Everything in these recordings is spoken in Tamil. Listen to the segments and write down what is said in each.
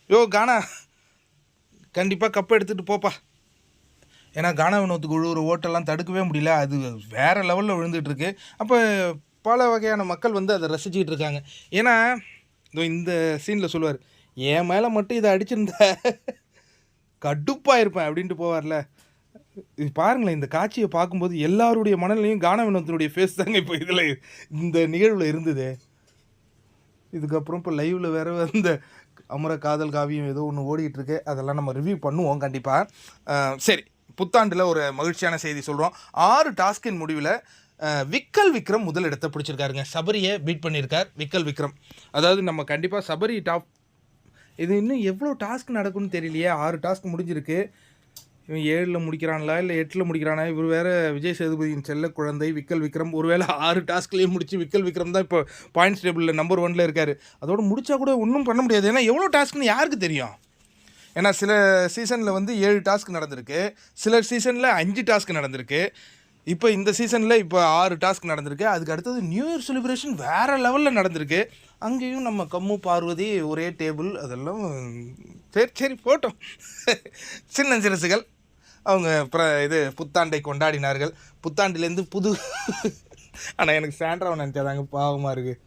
யோ கானா கண்டிப்பாக கப் எடுத்துகிட்டு போப்பா. ஏன்னா கானா வினோத்துக்கு விழுவுற ஓட்டெல்லாம் தடுக்கவே முடியல. அது வேறு லெவலில் விழுந்துட்டுருக்கு. அப்போ பல வகையான மக்கள் வந்து அதை ரசிச்சுக்கிட்டு இருக்காங்க. ஏன்னா இந்த சீனில் சொல்லுவார், என் மேலே மட்டும் இதை அடிச்சிருந்த கடுப்பாக இருப்பேன் அப்படின்ட்டு போவார்ல. இது பாருங்களேன், இந்த காட்சியை பார்க்கும்போது எல்லாருடைய மனநிலையும் கானா வினோத்தினுடைய ஃபேஸ் தாங்க இப்போ இதில் இந்த நிகழ்வில் இருந்தது. இதுக்கப்புறம் இப்போ லைவில் வேறு இந்த அமர காதல் காவியம் ஏதோ ஒன்று ஓடிட்டுருக்கு. அதெல்லாம் நம்ம ரிவ்யூ பண்ணுவோம் கண்டிப்பாக. சரி, புத்தாண்டில் ஒரு மகிழ்ச்சியான செய்தி சொல்கிறோம். 6 டாஸ்கின் முடிவில் விக்கல் விக்ரம் முதல் இடத்தை பிடிச்சிருக்காருங்க. சபரியை பீட் பண்ணியிருக்கார் விக்கல் விக்ரம். அதாவது நம்ம கண்டிப்பாக சபரி டாப். இது இன்னும் எவ்வளோ டாஸ்க் நடக்கும்னு தெரியலையே. 6 டாஸ்க் முடிஞ்சிருக்கு. இவன் 7ல் முடிக்கிறான்ல இல்லை 8ல் முடிக்கிறானா? இவர் வேறு விஜய் சேதுபதியின் செல்ல குழந்தை விக்கல் விக்ரம். ஒருவேளை 6 டாஸ்க்லேயே முடிச்சு விக்கல் விக்ரம் தான் இப்போ பாயிண்ட்ஸ் டேபிளில் நம்பர் 1ல் இருக்கார். அதோடு முடித்தா கூட ஒன்றும் பண்ண முடியாது. ஏன்னா எவ்வளோ டாஸ்க்னு யாருக்கு தெரியும்? ஏன்னா சில சீசனில் வந்து 7 டாஸ்க் நடந்திருக்கு, சில சீசனில் 5 டாஸ்க் நடந்திருக்கு. இப்போ இந்த சீசனில் இப்போ 6 டாஸ்க் நடந்திருக்கு. அதுக்கு அடுத்தது நியூ இயர் செலிப்ரேஷன் வேறு லெவலில் நடந்திருக்கு. அங்கேயும் நம்ம கம்மு பார்வதி ஒரே டேபிள். அதெல்லாம் சரி சரி போட்டோம். சின்ன சிறுசுகள் அவங்க இது புத்தாண்டை கொண்டாடினார்கள். புத்தாண்டிலேருந்து புது ஆனால் எனக்கு சாண்ட்ராவை நினச்சாதாங்க பாவமாக இருக்குது.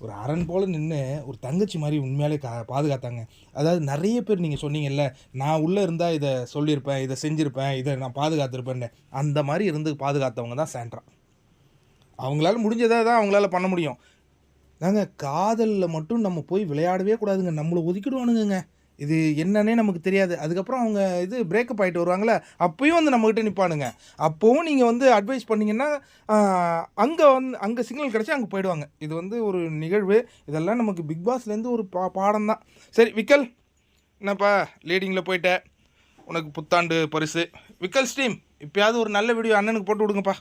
ஒரு அரண் போல் நின்று ஒரு தங்கச்சி மாதிரி உண்மையாலே பாதுகாத்தாங்க. அதாவது நிறைய பேர் நீங்கள் சொன்னீங்கல்ல, நான் உள்ளே இருந்தால் இதை சொல்லியிருப்பேன், இதை செஞ்சுருப்பேன், இதை நான் பாதுகாத்திருப்பேன்னு. அந்த மாதிரி இருந்து பாதுகாத்தவங்க தான் சாண்ட்ரா. அவங்களால முடிஞ்சதாக தான் அவங்களால பண்ண முடியும். நாங்க காதலில் மட்டும் நம்ம போய் விளையாடவே கூடாதுங்க. நம்மளை ஒதுக்கிடுவானுங்க. இது என்னன்னே நமக்கு தெரியாது. அதுக்கப்புறம் அவங்க இது பிரேக்கப் ஆகிட்டு வருவாங்களே, அப்பயும் வந்து நம்மக்கிட்ட நிற்பானுங்க. அப்போவும் நீங்கள் வந்து அட்வைஸ் பண்ணிங்கன்னா அங்கே சிக்னல் கிடச்சி அங்கே போயிடுவாங்க. இது வந்து ஒரு நிகழ்வு. இதெல்லாம் நமக்கு பிக் பாஸ்லேருந்து ஒரு பாடம் தான். சரி விக்கல், என்னப்பா லீடிங்கில் போயிட்ட, உனக்கு புத்தாண்டு பரிசு. விக்கல் ஸ்ட்ரீம் இப்போயாவது ஒரு நல்ல வீடியோ அண்ணனுக்கு போட்டு விடுங்கப்பா.